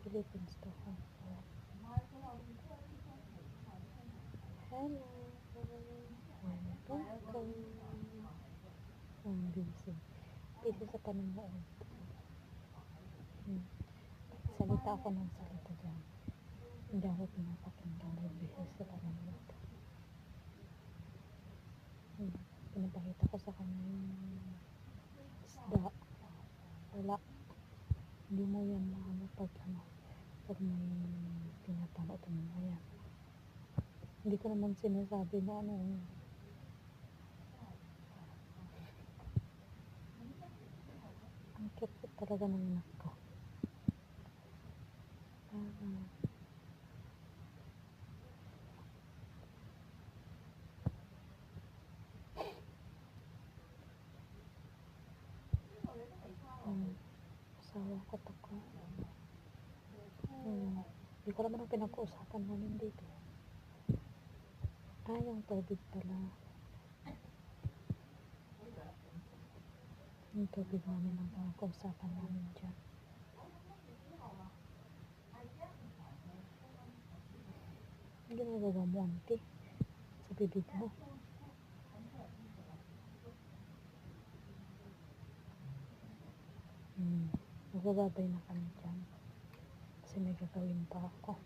Philippines to ha. Hello. Welcome. Busy. Busy sa panonood. Salita ako ng salita dyan. Hindi ako pinapakinggan. Busy sa panonood. Pinapakita ko sa kanya yung isda. Wala. Hindi mo yan maano pag may pinapanood mo yan. Hindi ko naman sinasabi na ang cute talaga ng anak ko. Asawa ko tako. Hindi ko naman ang pinag-uusapan namin dito. Yung tubig pala. Yung tubig namin ang pinag-uusapan namin dyan. Ang ginagawa mo, auntie? Sa bibig mo. Magbababay na kami dyan. Kasi may gagawin pa ako.